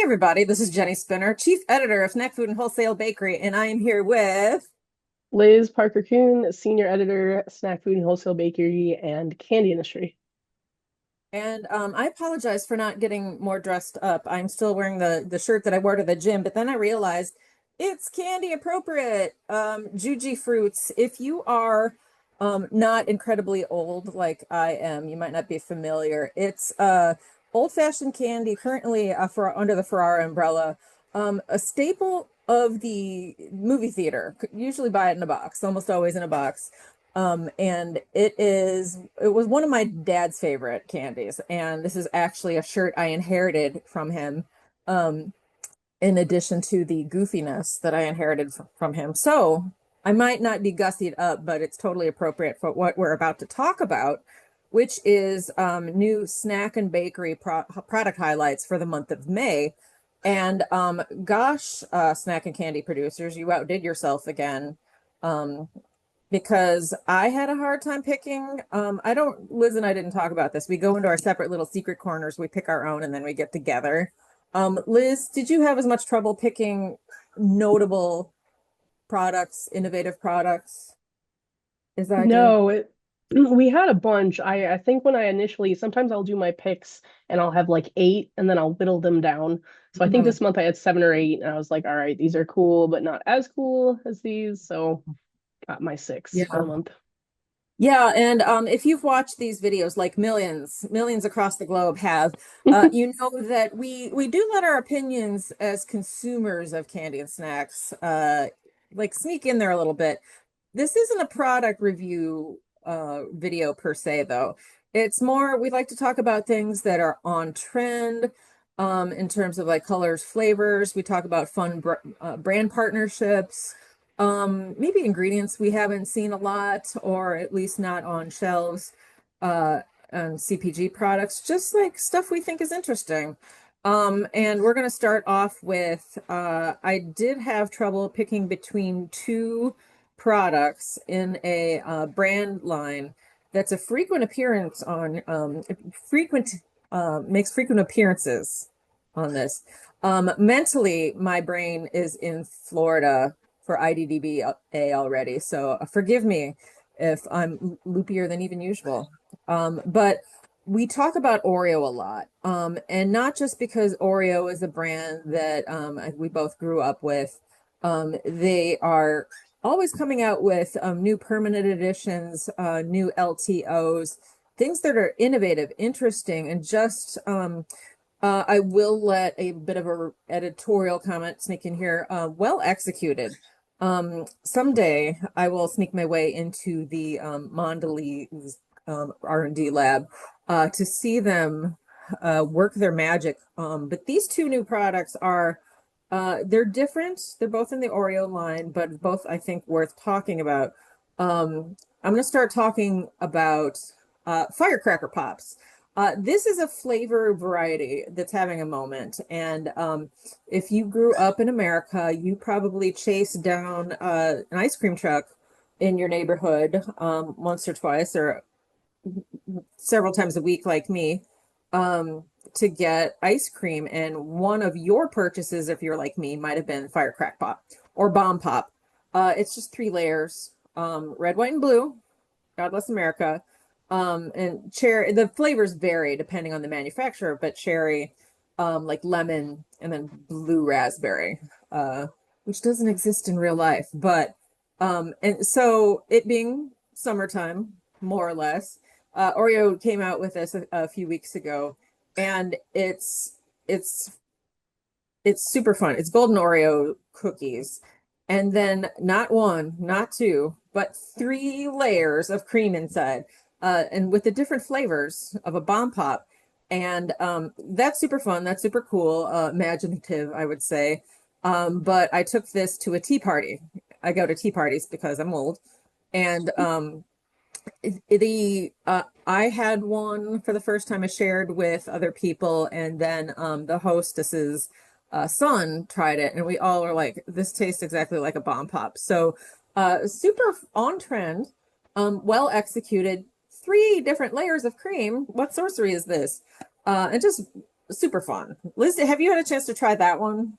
everybody, this is Jenny Spinner, Chief Editor of Snack Food and Wholesale Bakery, and I am here with. Liz Parker Kuhn, Senior Editor, Snack Food and Wholesale Bakery and Candy Industry. And I apologize for not getting more dressed up. I'm still wearing the shirt that I wore to the gym, but then I realized it's candy appropriate. Juji fruits. If you are not incredibly old like I am, you might not be familiar. It's old-fashioned candy currently for under the Ferrara umbrella. A staple of the movie theater. Usually buy it in a box, almost always in a box. And it was one of my dad's favorite candies. And this is actually a shirt I inherited from him, um, in addition to the goofiness that I inherited from him. So I might not be gussied up, but it's totally appropriate for what we're about to talk about, which is new snack and bakery product highlights for the month of May. And gosh, snack and candy producers, you outdid yourself again. Um, because I had a hard time picking. I don't, Liz and I didn't talk about this. We go into our separate little secret corners, we pick our own, and then we get together. Liz, did you have as much trouble picking notable products, innovative products as I did? No, we had a bunch. I think when I initially, sometimes I'll do my picks and I'll have like eight and then I'll whittle them down. So I think Mhm. this month I had seven or eight and I was like, all right, these are cool, but not as cool as these. So got my six for Yeah. the month. Yeah, and if you've watched these videos, like millions across the globe have, you know that we do let our opinions as consumers of candy and snacks like sneak in there a little bit. This isn't a product review video per se, though. It's more we like to talk about things that are on trend in terms of like colors, flavors. We talk about fun brand partnerships, maybe ingredients we haven't seen a lot, or at least not on shelves, uh, and CPG products, just like stuff we think is interesting. And we're going to start off with I did have trouble picking between two products in a brand line that's a frequent appearance on frequent makes frequent appearances on this. Mentally, my brain is in Florida for IDDBA already, so forgive me if I'm loopier than even usual. But we talk about Oreo a lot, and not just because Oreo is a brand that we both grew up with. They are always coming out with new permanent editions, new LTOs, things that are innovative, interesting, and just I will let a bit of a editorial comment sneak in here. Well executed. Someday I will sneak my way into the Mondelez R&D lab to see them work their magic. But these two new products are they're different. They're both in the Oreo line, but both I think worth talking about. I'm going to start talking about Firecracker Pops. This is a flavor variety that's having a moment. And if you grew up in America, you probably chased down an ice cream truck in your neighborhood once or twice or several times a week, like me, um, to get ice cream. And one of your purchases, if you're like me, might have been Firecrack Pop or Bomb Pop. It's just three layers, red, white, and blue. God bless America. And cherry, the flavors vary depending on the manufacturer, but cherry, like lemon, and then blue raspberry, which doesn't exist in real life. But and so it being summertime, more or less, Oreo came out with this a few weeks ago, and it's it's super fun. It's golden Oreo cookies. And then not one, not two, but three layers of cream inside. And with the different flavors of a bomb pop. And that's super fun. That's super cool. Imaginative, I would say. But I took this to a tea party. I go to tea parties because I'm old. And I had one for the first time I shared with other people, and then the hostess's son tried it, and we all were like, "This tastes exactly like a bomb pop." So, super on trend, well executed. Three different layers of cream. What sorcery is this? And just super fun. Liz, have you had a chance to try that one?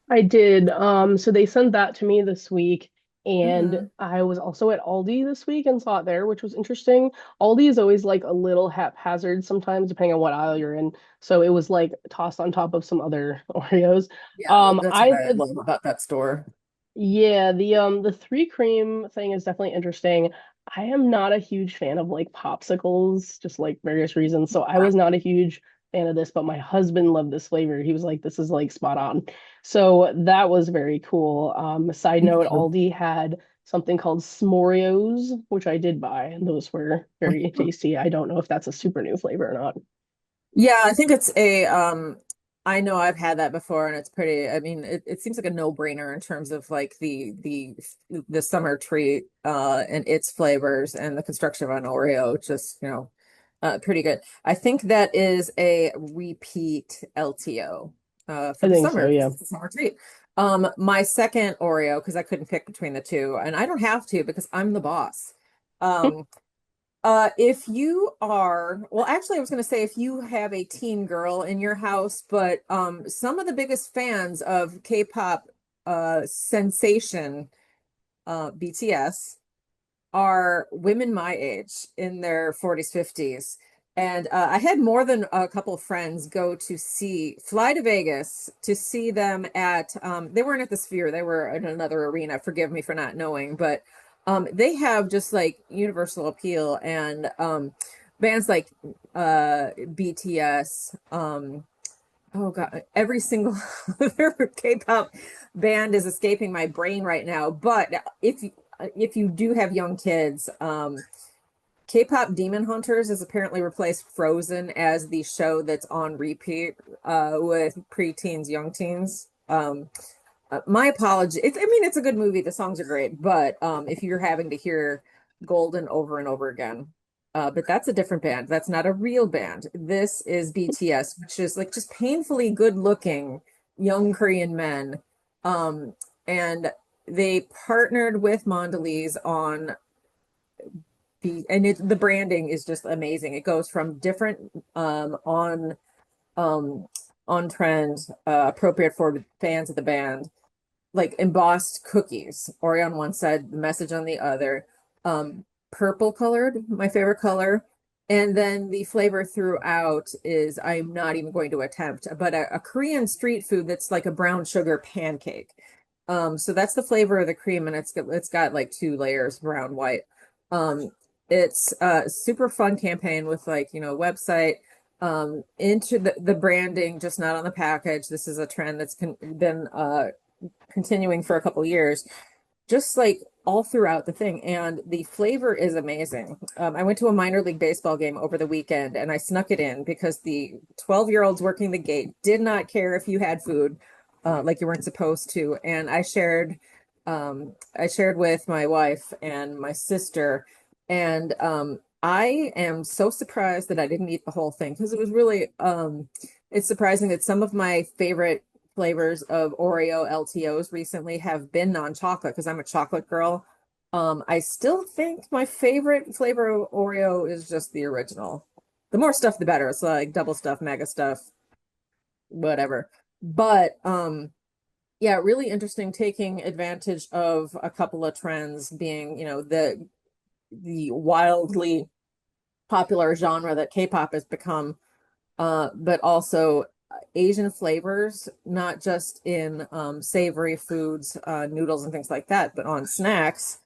I did. So they sent that to me this week, and Hmm. I was also at Aldi this week and saw it there, which was interesting. Aldi is always like a little haphazard sometimes, depending on what aisle you're in. So it was like tossed on top of some other Oreos. Yeah, that's what I love about that store. Yeah, the three cream thing is definitely interesting. I am not a huge fan of like popsicles, just like various reasons. So I Yeah. was not a huge fan of this, but my husband loved this flavor. He was like, this is like spot on. So that was very cool. Side note, Aldi had something called S'moreos, which I did buy, and those were very tasty. I don't know if that's a super new flavor or not. Yeah, I think it's a I know I've had that before and it's pretty, I mean it seems like a no-brainer in terms of like the summer treat and its flavors and the construction of an Oreo just, pretty good. I think that is a repeat LTO for I the think so, summer. yeah. It's a summer treat. My second Oreo, because I couldn't pick between the two, and I don't have to because I'm the boss. Um, if you are, well, actually, I was going to say if you have a teen girl in your house, but some of the biggest fans of K-pop sensation BTS are women my age in their 40s, 50s. And I had more than a couple of friends fly to Vegas to see them they weren't at the Sphere, they were in another arena. Forgive me for not knowing, but they have just like universal appeal and bands like BTS, oh God, every single K-pop band is escaping my brain right now. But if you do have young kids, K-pop Demon Hunters has apparently replaced Frozen as the show that's on repeat with preteens, young teens. My apology. I mean, it's a good movie. The songs are great, but if you're having to hear Golden over and over again, but that's a different band. That's not a real band. This is BTS, which is like just painfully good-looking young Korean men. Um, and they partnered with Mondelez on the branding is just amazing. It goes from different um on trend, appropriate for fans of the band, like embossed cookies, Oreo on one side, the message on the other, purple colored, my favorite color. And then the flavor throughout is, I'm not even going to attempt, but a Korean street food that's like a brown sugar pancake. So that's the flavor of the cream, and it's got like two layers, brown, white. It's a super fun campaign with like, website, into the branding, just not on the package. This is a trend that's been continuing for a couple years, just like all throughout the thing. And the flavor is amazing. I went to a minor league baseball game over the weekend and I snuck it in because the 12-year-olds working the gate did not care if you had food, like you weren't supposed to. And I shared with my wife and my sister, and I am so surprised that I didn't eat the whole thing because it was really, it's surprising that some of my favorite flavors of Oreo LTOs recently have been non-chocolate because I'm a chocolate girl. I still think my favorite flavor of Oreo is just the original. The more stuff, the better. It's like double stuff, mega stuff, whatever. But yeah, really interesting taking advantage of a couple of trends being, the wildly popular genre that K-pop has become, but also Asian flavors, not just in savory foods, noodles and things like that, but on snacks,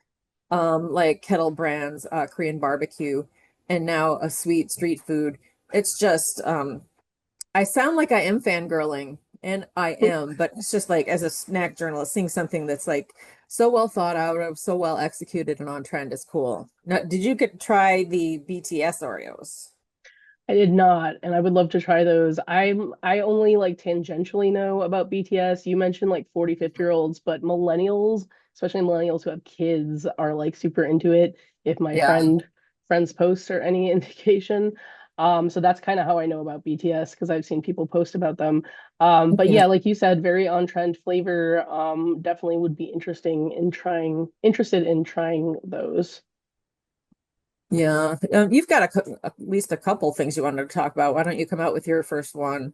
like Kettle Brand's Korean barbecue, and now a sweet street food. It's just, I sound like I am fangirling, and I am, but it's just like as a snack journalist, seeing something that's like so well thought out of, so well executed and on trend is cool. Now, did you get to try the BTS Oreos? I did not, and I would love to try those. I only like tangentially know about BTS. You mentioned like 40, 50-year-olds, but millennials, especially millennials who have kids, are like super into it, if my Yeah. friends posts are any indication. So that's kind of how I know about BTS because I've seen people post about them. But yeah, like you said, very on trend flavor. Definitely would be interested in trying those. Yeah. You've got at least a couple things you wanted to talk about. Why don't you come out with your first one?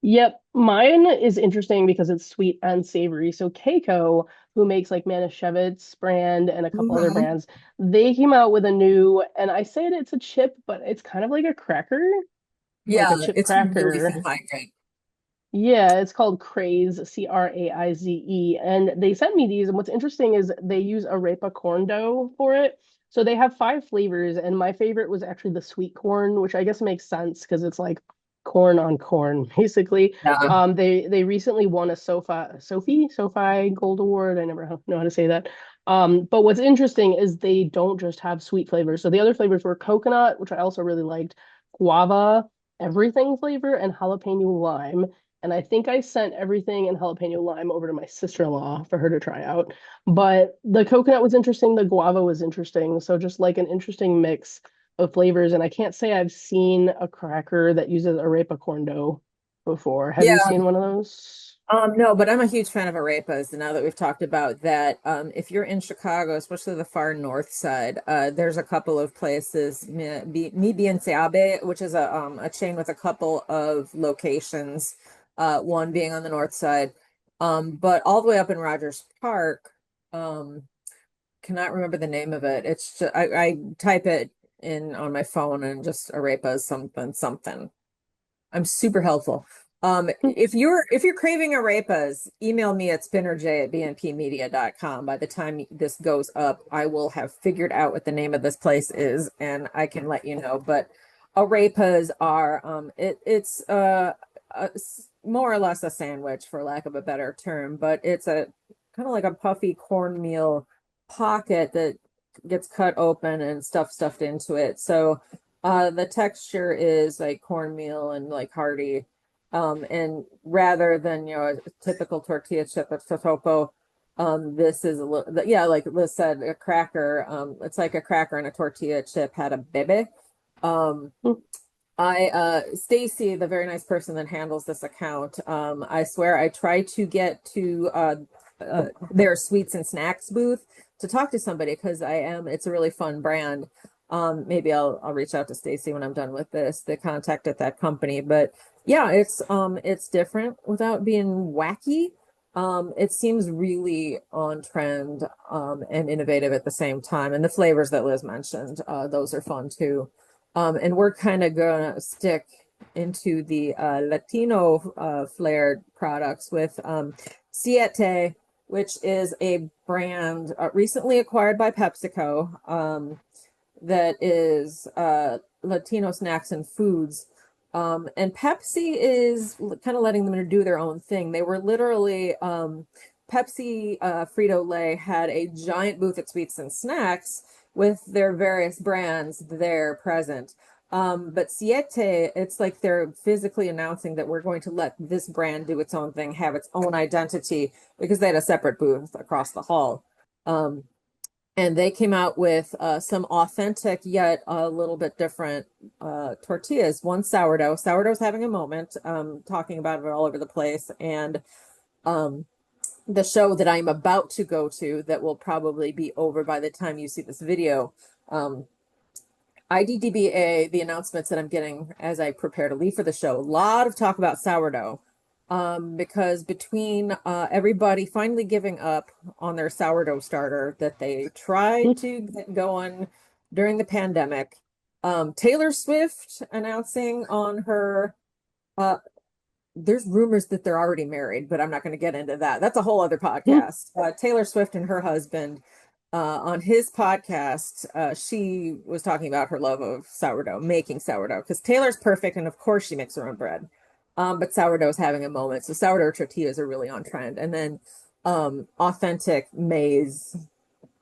Yep, mine is interesting because it's sweet and savory. So Keiko, who makes like Manischewitz brand and a couple other Mhm. brands, they came out with a new, and I said it's a chip, but it's kind of like a cracker, like Yeah, a chip it's really cracker. hydrate. Yeah, it's called Craze, Craize, and they sent me these. And what's interesting is they use arepa corn dough for it. So they have five flavors, and my favorite was actually the sweet corn, which I guess makes sense because it's like corn on corn, basically. Yeah. They recently won a SoFi Gold Award. I never know how to say that. But what's interesting is they don't just have sweet flavors. So the other flavors were coconut, which I also really liked, guava, everything flavor, and jalapeno lime. And I think I sent everything in jalapeno lime over to my sister-in-law for her to try out. But the coconut was interesting, the guava was interesting. So just like an interesting mix of flavors. And I can't say I've seen a cracker that uses arepa corn dough before. Have you Yeah. seen one of those? No, but I'm a huge fan of arepas. And now that we've talked about that, if you're in Chicago, especially the far north side, there's a couple of places, Mi Bien Se Abe, which is a chain with a couple of locations, one being on the north side, but all the way up in Rogers Park, um, cannot remember the name of it. It's just, I type it in on my phone and just arepas something something. I'm super helpful. If you're craving arepas, email me at spinnerj@bnpmedia.com. By the time this goes up, I will have figured out what the name of this place is and I can let you know. But arepas are it's more or less a sandwich for lack of a better term, but it's a kind of like a puffy cornmeal pocket that gets cut open and stuff stuffed into it. So the texture is like cornmeal and like hearty. And rather than, a typical tortilla chip at Totopo, this is a little, yeah, like Liz said, a cracker. It's like a cracker and a tortilla chip had a bebe. Um, Stacy, the very nice person that handles this account, I swear I try to get to their sweets and snacks booth to talk to somebody because it's a really fun brand. Maybe I'll reach out to Stacy when I'm done with this, the contact at that company. But yeah, it's different without being wacky. It seems really on trend and innovative at the same time. And the flavors that Liz mentioned, those are fun too. And we're kind of gonna stick into the Latino flared products with Siete, which is a brand recently acquired by PepsiCo that is Latino snacks and foods. And Pepsi is kind of letting them do their own thing. They were literally Pepsi Frito-Lay had a giant booth at Sweets and Snacks with their various brands there present. But Siete, it's like they're physically announcing that we're going to let this brand do its own thing, have its own identity, because they had a separate booth across the hall. Um, and they came out with some authentic yet a little bit different tortillas. One sourdough. Sourdough's having a moment, talking about it all over the place. And um, the show that I'm about to go to, that will probably be over by the time you see this video, um, IDDBA, the announcements that I'm getting as I prepare to leave for the show, a lot of talk about sourdough. Because between everybody finally giving up on their sourdough starter that they tried to get going during the pandemic, Taylor Swift announcing on her, uh, there's rumors that they're already married, but I'm not going to get into that. That's a whole other podcast. Taylor Swift and her husband on his podcast, she was talking about her love of sourdough, making sourdough, because Taylor's perfect, and of course she makes her own bread. But sourdough's having a moment, so sourdough tortillas are really on trend. And then authentic maize,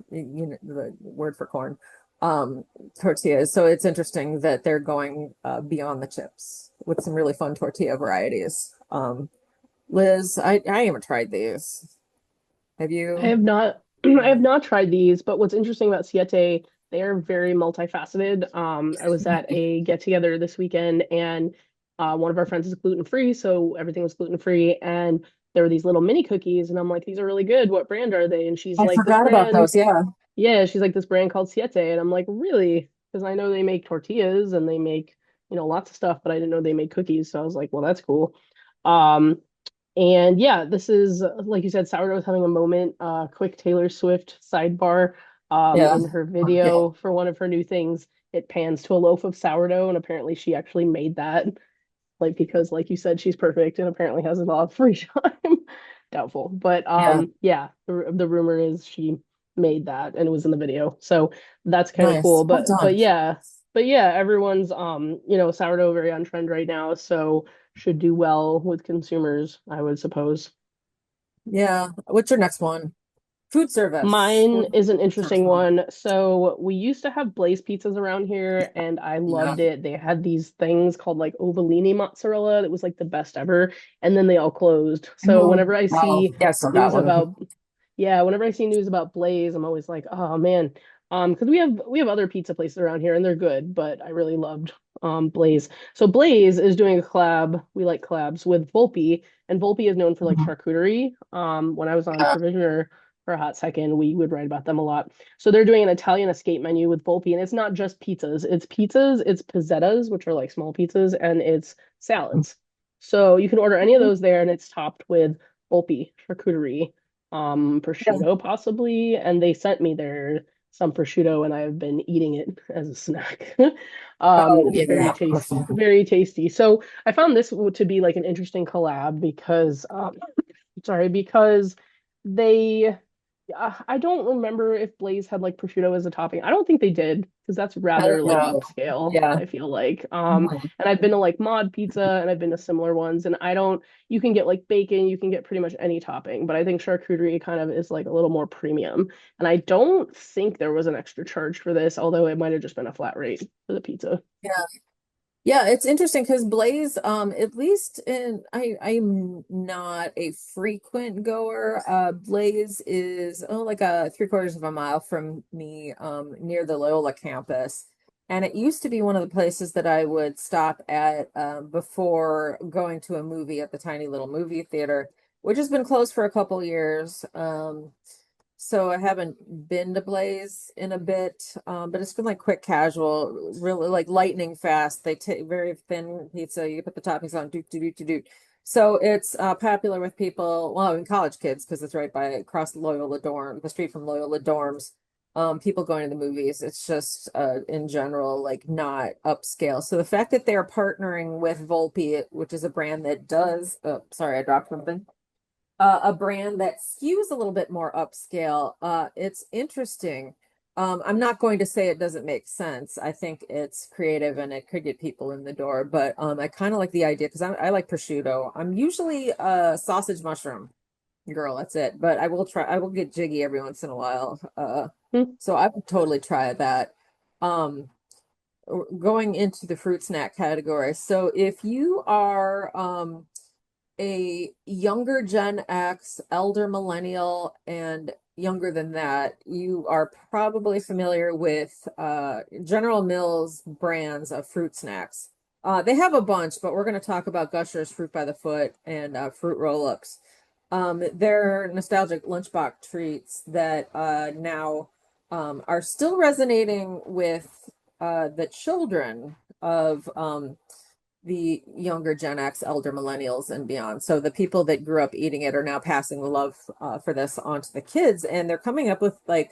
the word for corn, um, tortillas. So it's interesting that they're going beyond the chips with some really fun tortilla varieties. Liz, I haven't tried these. Have I you? have not I have not tried these, but what's interesting about Siete, they are very multifaceted. I was at a get together this weekend and one of our friends is gluten free, so everything was gluten free. And there were these little mini cookies, and I'm like, these are really good. What brand are they? And she's I like, this forgot about brand, those. Yeah. yeah, she's like, this brand called Siete. And I'm like, really? because I know they make tortillas and they make, lots of stuff, but I didn't know they made cookies. So I was like, well, that's cool. Um, and yeah, this is like you said, Sourdough is having a moment. Quick Taylor Swift sidebar. Yeah. In her Yeah. video for one of her new things, it pans to a loaf of sourdough, and apparently she actually made that. Like because, like you said, she's perfect and apparently has a lot of free time. Doubtful, but Yeah. yeah, the rumor is she made that and it was in the video, so that's kind of Nice. cool. Well But done. yeah, everyone's sourdough very on trend right now, so should do well with consumers, I would suppose. Yeah. What's your next one? Food service. Mine is an Service interesting one. one. So we used to have Blaze pizzas around here and I Yeah. loved it. They had these things called like Ovalini mozzarella that was like the best ever. And then they all closed. So Oh, whenever I wow. see Yeah, so that news one. about yeah, whenever I see news about Blaze, I'm always like, oh man. Because we have other pizza places around here and they're good, but I really loved Blaze. So Blaze is doing a collab. We like collabs with Volpe, and Volpe is known for like Mhm. charcuterie. When I was on Provisioner for a hot second, we would write about them a lot. So they're doing an Italian escape menu with Volpe, and it's not just pizzas. It's pizzas, it's pizzettas, which are like small pizzas, and it's salads. So you can order any of those there, and it's topped with Volpe charcuterie, Yeah. prosciutto possibly, and they sent me their some prosciutto, and I've been eating it as a snack. Oh, It's very yeah. tasty, very tasty. So I found this to be like an interesting collab because, sorry, because they I don't remember if Blaze had like prosciutto as a topping. I don't think they did because that's I rather don't like know. upscale, Yeah. I feel like. Mhm. And I've been to like Mod Pizza and I've been to similar ones, and I don't you can get like bacon, you can get pretty much any topping, but I think charcuterie kind of is like a little more premium. And I don't think there was an extra charge for this, although it might have just been a flat rate for the pizza. Yeah. Yeah, it's interesting because Blaze, at least I'm not a frequent goer. Blaze is like a 3/4 of a mile from me, near the Loyola campus. And it used to be one of the places that I would stop at before going to a movie at the tiny little movie theater, which has been closed for a couple years. So I haven't been to Blaze in a bit, but it's been like quick casual, really like lightning fast. They take very thin pizza. You put the toppings on, doot, doot, doot, doot, doot. So it's popular with people, well, in college kids, because it's right by across Loyola dorm, the street from Loyola dorms. People going to the movies. It's just in general like not upscale. So the fact that they're partnering with Volpe, which is a brand that does, oh, sorry, I dropped something, a brand that skews a little bit more upscale. It's interesting. I'm not going to say it doesn't make sense. I think it's creative and it could get people in the door, but I kind of like the idea because I like prosciutto. I'm usually a sausage mushroom girl, that's it. But I will get jiggy every once in a while. Hmm. So I would totally try that. Um, Going into the fruit snack category. So if you are a younger Gen X, elder millennial, and younger than that, you are probably familiar with General Mills brands of fruit snacks. They have a bunch, but we're going to talk about Gushers, Fruit by the Foot, and Fruit Roll-Ups. They're nostalgic lunchbox treats that now are still resonating with the children of the younger Gen X, elder millennials, and beyond. So the people that grew up eating it are now passing the love for this on to the kids, and they're coming up with like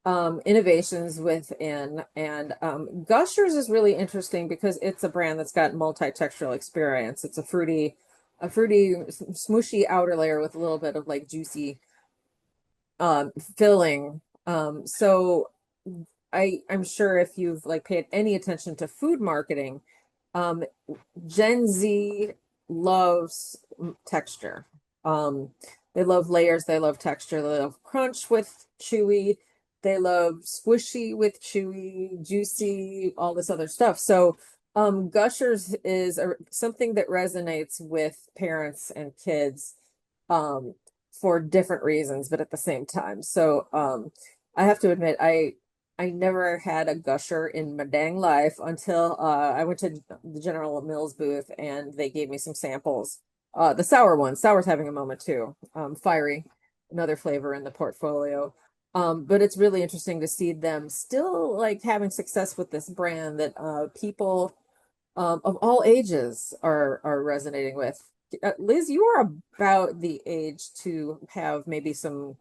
innovations within. And Gushers is really interesting because it's a brand that's got multi-textural experience. It's a fruity, smooshy outer layer with a little bit of like juicy filling. So I'm sure if you've like paid any attention to food marketing, um, Gen Z loves texture. Um, they love layers, they love texture, they love crunch with chewy, they love squishy with chewy, juicy, all this other stuff. So, Gushers is something that resonates with parents and kids, um, for different reasons, but at the same time. So, I have to admit, I never had a gusher in my dang life until I went to the General Mills booth and they gave me some samples. The sour one, sour's having a moment too. Fiery, another flavor in the portfolio. But it's really interesting to see them still like having success with this brand that people of all ages are resonating with. Liz, you are about the age to have maybe some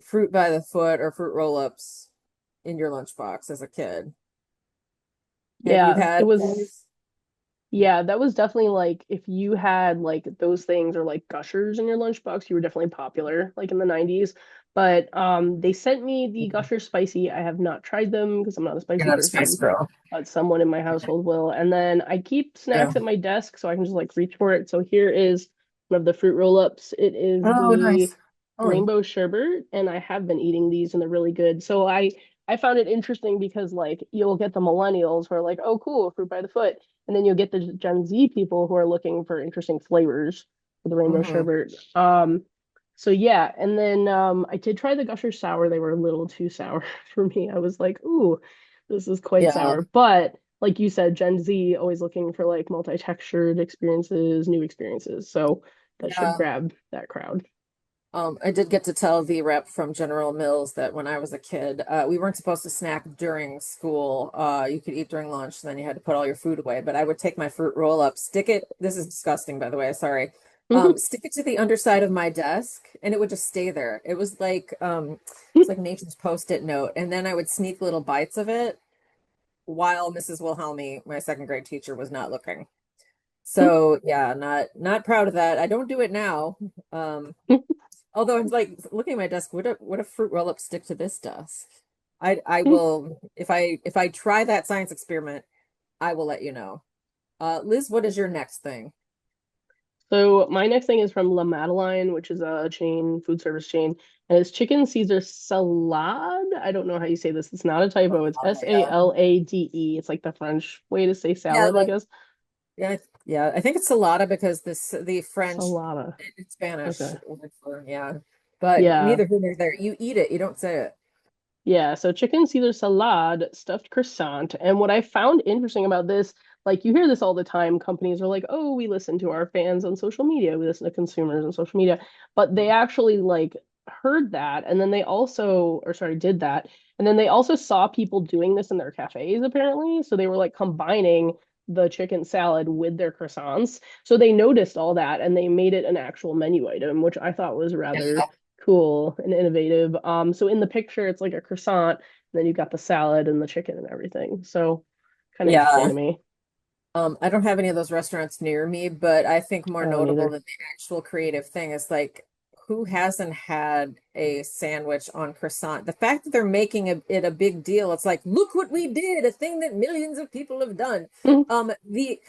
fruit by the foot or fruit roll-ups in your lunchbox as a kid. Have you Yeah, it had was. those? Yeah, that was definitely like if you had like those things or like Gushers in your lunchbox, you were definitely popular like in the 90s. But they sent me the Gushers spicy. I have not tried them because I'm not a You're spicy not a Spice person, Girl. but someone in my household will. And then I keep Yeah. snacks at my desk so I can just like reach for it. So here is one of the fruit roll-ups. It is Oh, the nice. Oh, rainbow sherbet, and I have been eating these and they're really good. So I found it interesting because like you'll get the millennials who are like, oh cool, fruit by the foot. And then you'll get the Gen Z people who are looking for interesting flavors for the rainbow hmm. sherbet. So yeah, and then I did try the Gusher sour. They were a little too sour for me. I was like, ooh, this is quite Yeah. sour. But like you said, Gen Z always looking for like multi-textured experiences, new experiences. So that should Yeah. grab that crowd. I did get to tell the rep from General Mills that when I was a kid, we weren't supposed to snack during school. You could eat during lunch, then you had to put all your food away. But I would take my fruit roll up, stick it. This is disgusting, by the way. Sorry. Stick it to the underside of my desk, and it would just stay there. It's like nature's post-it note, and then I would sneak little bites of it while Mrs. Wilhelmi, my second grade teacher, was not looking. So yeah, not proud of that. I don't do it now. Um, Although I'm like looking at my desk, would a fruit roll up stick to this desk? I will if I try that science experiment, I will let you know. Liz, what is your next thing? So my next thing is from La Madeleine, which is a chain, food service chain, and it's chicken Caesar salad. I don't know how you say this. It's not a typo. It's Yeah. Salade. It's like the French way to say Yeah, salad, I like guess. yeah, I think it's salada because the French Salada. it's Spanish Okay. word for yeah. But Yeah. neither here nor there. You eat it, you don't say it. Yeah, so chicken Caesar salad, stuffed croissant. And what I found interesting about this, like you hear this all the time, companies are like, "Oh, we listen to our fans on social media, we listen to consumers on social media." But they actually like heard that and then they also, or sorry, did that. And then they also saw people doing this in their cafes apparently. So they were like combining the chicken salad with their croissants. So they noticed all that and they made it an actual menu item, which I thought was rather cool and innovative. So in the picture, it's like a croissant, and then you got the salad and the chicken and everything. So kind of interesting Yeah. to me. I don't have any of those restaurants near me, but I think more I don't notable either. than the actual creative thing is like, who hasn't had a sandwich on croissant? The fact that they're making it a big deal, it's like, look what we did, a thing that millions of people have done. The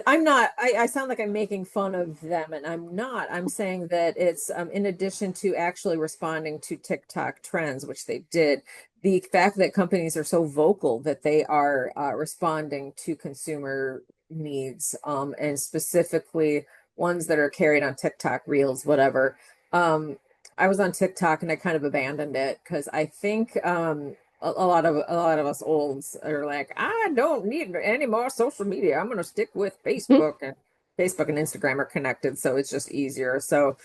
I'm not, I sound like I'm making fun of them, and I'm not. I'm saying that it's in addition to actually responding to TikTok trends, which they did, the fact that companies are so vocal that they are responding to consumer needs, and specifically ones that are carried on TikTok reels, whatever. Um, I was on TikTok and I kind of abandoned it because I think a lot of us olds are like, I don't need any more social media. I'm gonna stick with Facebook and Instagram are connected, so it's just easier. So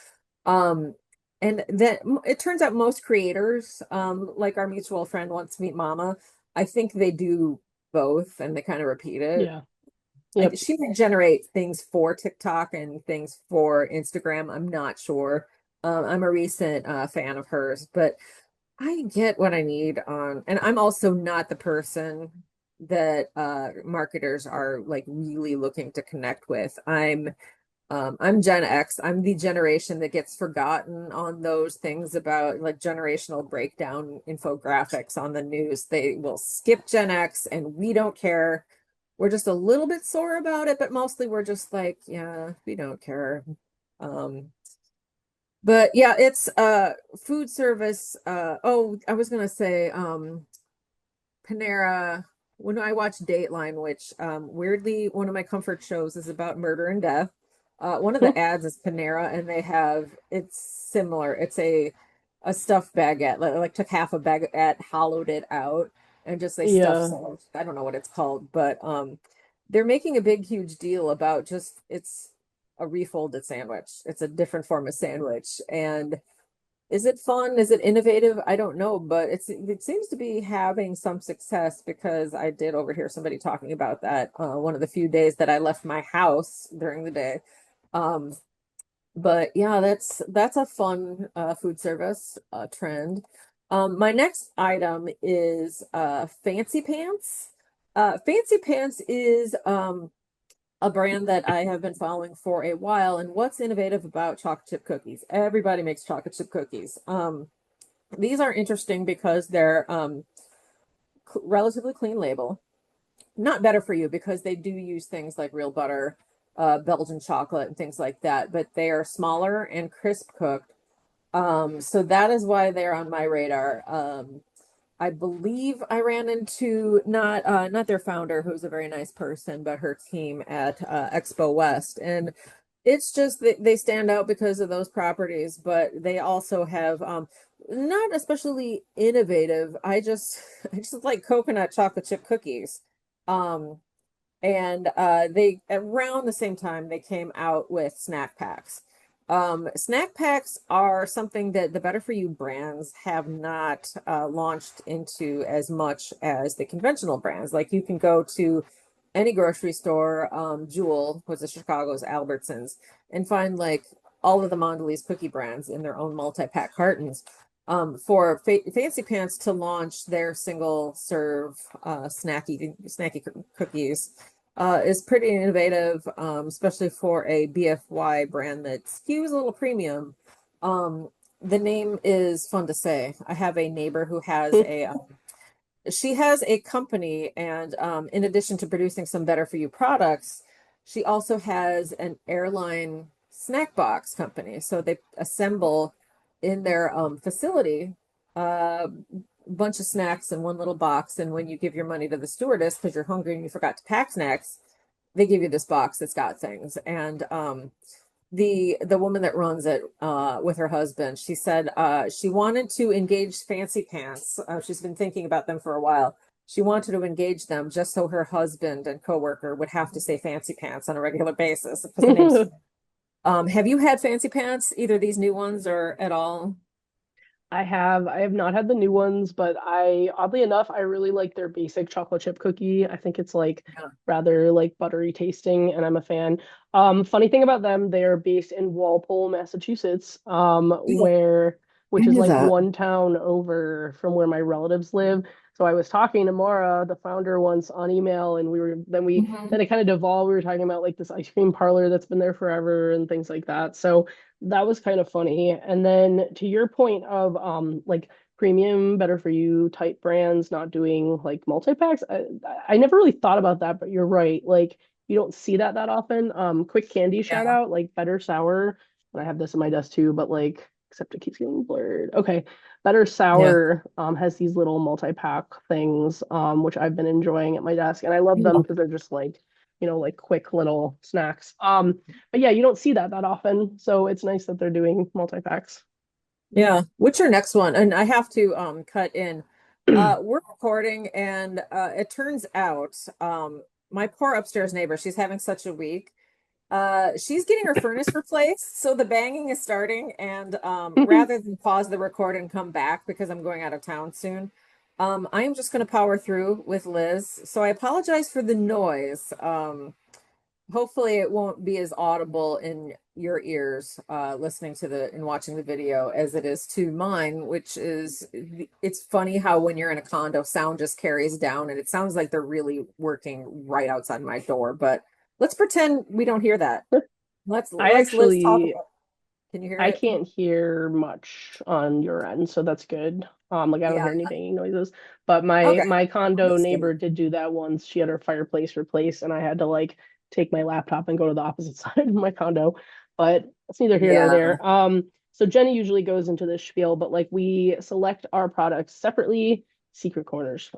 um, and then it turns out most creators, like our mutual friend Once Meet Mama, I think they do both and they kind of repeat it. Yeah. Yep. She might generate things for TikTok and things for Instagram. I'm not sure. I'm a recent fan of hers, but I get what I need on, and I'm also not the person that marketers are like really looking to connect with. I'm Gen X. I'm the generation that gets forgotten on those things about like generational breakdown infographics on the news. They will skip Gen X and we don't care. We're just a little bit sore about it, but mostly we're just like, yeah, we don't care. Um, but yeah, it's food service. Oh, I was gonna say Panera. When I watch Dateline, which weirdly one of my comfort shows is about murder and death. One of the ads is Panera, and it's similar. It's a stuffed baguette. Like took half a baguette, hollowed it out, and just they stuff Yeah. some. I don't know what it's called, but they're making a big, huge deal about just it's a refolded sandwich. It's a different form of sandwich, and Is it fun? Is it innovative? I don't know, but it seems to be having some success because I did overhear somebody talking about that one of the few days that I left my house during the day. Um, but yeah, that's a fun food service trend. My next item is Fancy Pants. Fancy Pants is a brand that I have been following for a while. And what's innovative about chocolate chip cookies? Everybody makes chocolate chip cookies. These are interesting because they're relatively clean label. Not better for you because they do use things like real butter, Belgian chocolate, and things like that. But they are smaller and crisp cooked. So that is why they're on my radar. I believe I ran into not their founder, who's a very nice person, but her team at Expo West, and it's just that they stand out because of those properties, but they also have not especially innovative. I just like coconut chocolate chip cookies. Um, and they around the same time they came out with snack packs. Snack packs are something that the Better For You brands have not launched into as much as the conventional brands. Like you can go to any grocery store, Jewel was the Chicago's Albertsons, and find like all of the Mondelez cookie brands in their own multi-pack cartons. For Fancy Pants to launch their single serve snacky cookies is pretty innovative, especially for a BFY brand that skews a little premium. The name is fun to say. I have a neighbor who has she has a company, and in addition to producing some Better For You products, she also has an airline snack box company. So they assemble in their facility a bunch of snacks in one little box. And when you give your money to the stewardess because you're hungry and you forgot to pack snacks, they give you this box that's got things. And the woman that runs it with her husband, she said she wanted to engage Fancy Pants. She's been thinking about them for a while. She wanted to engage them just so her husband and coworker would have to say Fancy Pants on a regular basis because the name's have you had Fancy Pants, either these new ones or at all? I have not had the new ones, but I oddly enough, I really like their basic chocolate chip cookie. I think it's like Yeah. rather like buttery tasting, and I'm a fan. Funny thing about them, they are based in Walpole, Massachusetts, Yeah, which I is knew like that. one town over from where my relatives live. So I was talking to Mara, the founder, once on email, and Mhm. then it kind of devolved. We were talking about like this ice cream parlor that's been there forever and things like that. So that was kind of funny. And then to your point of like premium, better for you type brands not doing like multi-packs, I never really thought about that, but you're right. Like you don't see that often. Quick candy shout Yeah. out, like Better Sour. And I have this in my desk too, but like except it keeps getting blurred. Okay. Better Yeah. Sour has these little multi-pack things which I've been enjoying at my desk, and I love them Yeah. because they're just like, like quick little snacks. But yeah, you don't see that often, so it's nice that they're doing multi-packs. Yeah. What's your next one? And I have to cut in. We're recording and it turns out my poor upstairs neighbor, she's having such a week. She's getting her furnace replaced, so the banging is starting. And rather than pause the record and come back because I'm going out of town soon, I am just going to power through with Liz. So I apologize for the noise. Hopefully it won't be as audible in your ears listening to the and watching the video as it is to mine, which is it's funny how when you're in a condo, sound just carries down and it sounds like they're really working right outside my door. But let's pretend we don't hear that. I Let's talk actually about. Can you hear I it? can't hear much on your end, so that's good. Like I don't Yeah. hear any banging noises. But Okay. my Well, condo that's good. neighbor did do that once. She had her fireplace replaced, and I had to like take my laptop and go to the opposite side of my condo. But it's neither here nor Yeah. there. So Jenny usually goes into this spiel, but like we select our products separately, secret corners,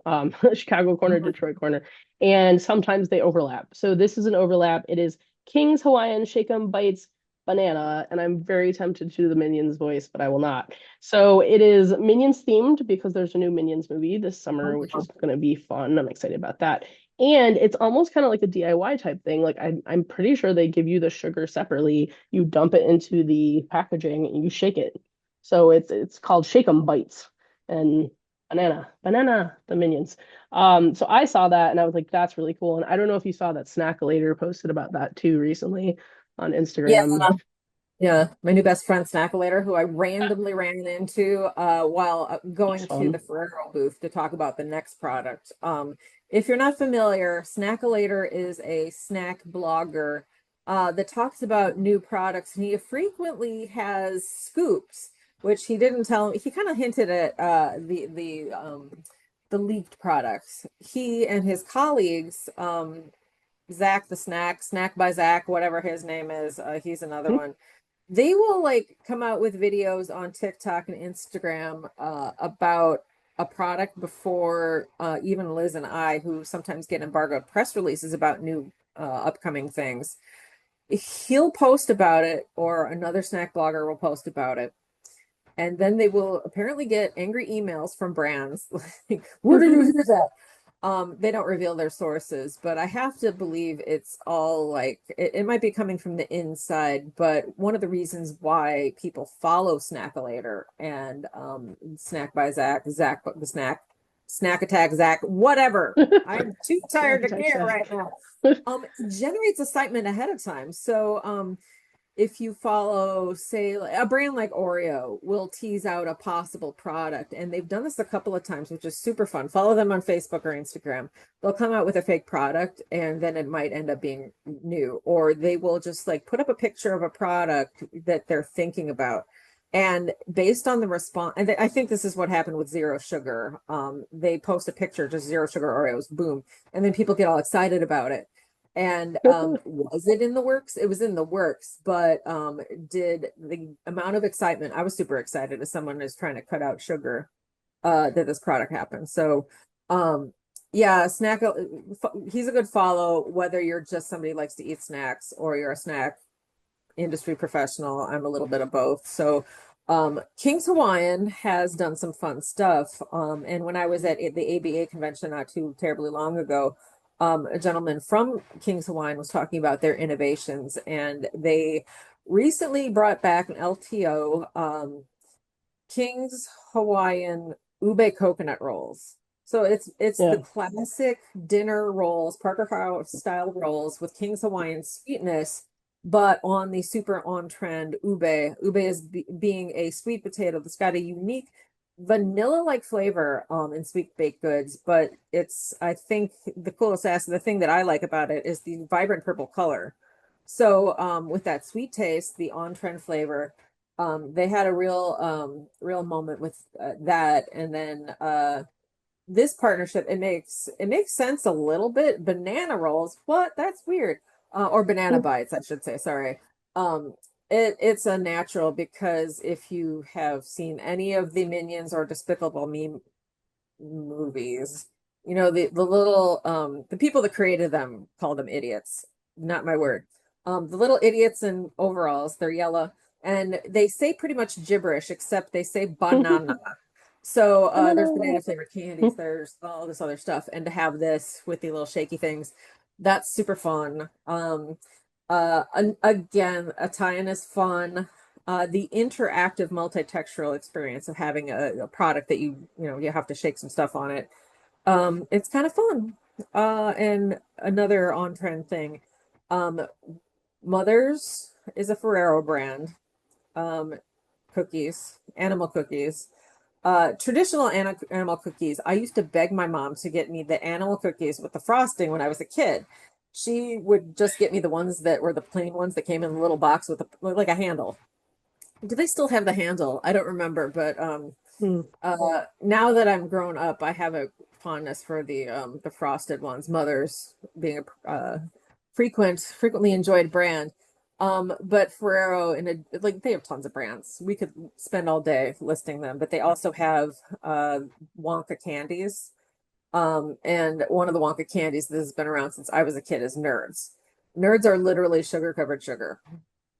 Chicago corner, Mhm. Detroit corner, and sometimes they overlap. So this is an overlap. It is King's Hawaiian Shake 'em Bites banana, and I'm very tempted to do the Minions voice, but I will not. So it is Minions themed because there's a new Minions movie this summer, which is going to be fun. I'm excited about that. And it's almost kind of like a DIY type thing. Like I'm pretty sure they give you the sugar separately. You dump it into the packaging and you shake it. So it's called Shake 'em Bites and banana, the Minions. So I saw that and I was like, that's really cool. And I don't know if you saw that Snackalator posted about that too recently on Yeah. Instagram. Yeah, my new best friend Snackalator, who I randomly ran into while He's going to the fun. Ferrero booth to talk about the next product. If you're not familiar, Snackalator is a snack blogger that talks about new products, and he frequently has scoops, which he didn't tell me. He kind of hinted at the leaked products. He and his colleagues, Zach the Snack by Zach, whatever his name is, he's another one, they will like come out with videos on TikTok and Instagram about a product before even Liz and I, who sometimes get embargoed press releases about new upcoming things, he'll post about it or another snack blogger will post about it. And then they will apparently get angry emails from brands like, where did you hear that? They don't reveal their sources, but I have to believe it's all like it might be coming from the inside. But one of the reasons why people follow Snackalator and Snack by Zach, Zach the Snack Attack Zach, whatever. I'm too Snack tired to Attack care right Zach. now. It generates excitement ahead of time. So if you follow, say, a brand like Oreo will tease out a possible product, and they've done this a couple of times, which is super fun. Follow them on Facebook or Instagram. They'll come out with a fake product, and then it might end up being new, or they will just like put up a picture of a product that they're thinking about. And based on the response, and I think this is what happened with Zero Sugar. They post a picture, just Zero Sugar Oreos, boom, and then people get all excited about it. And was it in the works? It was in the works, but did the amount of excitement, I was super excited as someone who's trying to cut out sugar, that this product happened. So yeah, he's a good follow, whether you're just somebody who likes to eat snacks or you're a snack industry professional. I'm a little bit of both. So King's Hawaiian has done some fun stuff. And when I was at the ABA convention not too terribly long ago, a gentleman from King's Hawaiian was talking about their innovations, and they recently brought back an LTO, King's Hawaiian ube coconut rolls. So it's the Yeah. classic dinner rolls, Parker House style rolls with King's Hawaiian sweetness, but on the super on trend ube. Ube is being a sweet potato that's got a unique vanilla-like flavor in sweet baked goods, but it's, I think, the coolest aspect, the thing that I like about it is the vibrant purple color. So with that sweet taste, the on-trend flavor, they had a real moment with that. And then this partnership, it makes sense a little bit. Banana rolls, what? That's weird. Or banana bites, I should say. Sorry. Um, it's a natural, because if you have seen any of the Minions or Despicable Me movies, you know the little the people that created them call them idiots. Not my word. The little idiots in overalls, they're yellow, and they say pretty much gibberish, except they say banana. So there's Banana. banana flavored candies, there's all this other stuff, and to have this with the little shaky things, that's super fun. Again, Italian is fun. The interactive multi-textural experience of having a product that you have to shake some stuff on it. It's kind of fun. And another on-trend thing, um, Mother's is a Ferrero brand. Um, Cookies, animal cookies. Traditional animal cookies. I used to beg my mom to get me the animal cookies with the frosting when I was a kid. She would just get me the ones that were the plain ones that came in a little box with like a handle. Do they still have the handle? I don't remember, but Hmm. now that I'm grown up, I have a fondness for the frosted ones. Mother's being a frequently enjoyed brand. But Ferrero, like, they have tons of brands. We could spend all day listing them, but they also have Wonka candies. And one of the Wonka candies that has been around since I was a kid is Nerds. Nerds are literally sugar covered sugar.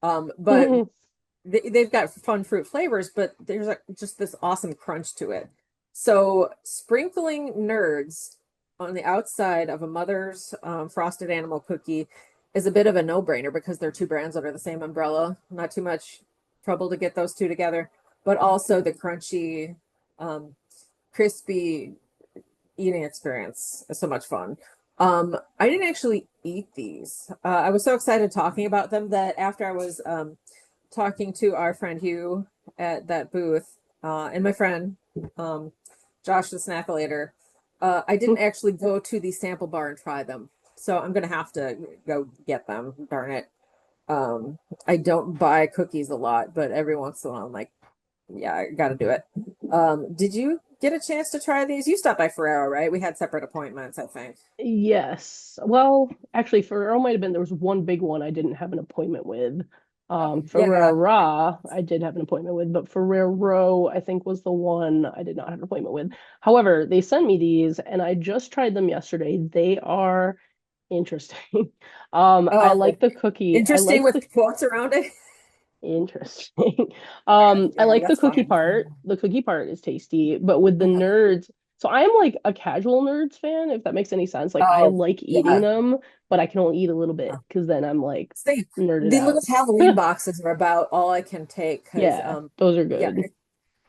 But they've got fun fruit flavors, but there's just this awesome crunch to it. So sprinkling Nerds on the outside of a Mother's frosted animal cookie is a bit of a no-brainer, because they're two brands under the same umbrella. Not too much trouble to get those two together. but also the crunchy, um, crispy eating experience is so much fun. I didn't actually eat these. I was so excited talking about them that after I was talking to our friend Hugh at that booth, and my friend um, Josh the Snackolator, I didn't actually go to the sample bar and try them. So I'm gonna have to go get them. Darn it. I don't buy cookies a lot, but every once in a while I'm like, yeah, I gotta do it. Did you get a chance to try these? You stopped by Ferrero, right? We had separate appointments, I think. Yes. Well, actually, Ferrero might have been there was one big one I didn't have an appointment with. Yeah. Ferrera I did have an appointment with, but Ferrero I think was the one I did not have an appointment with. However, they sent me these and I just tried them yesterday. They are interesting. I like Oh, the cookie. I interesting like with the quotes around it. Interesting. Okay, I yeah, like the that's cookie fine. part. The cookie part is tasty, but with the nerds, so I'm like a casual nerds fan, if that makes any sense. Like I Oh, like eating yeah. them, but I can only eat a little bit because then I'm like Same. nerded The little out. Halloween boxes are about all I can take because Yeah, those are yeah, good,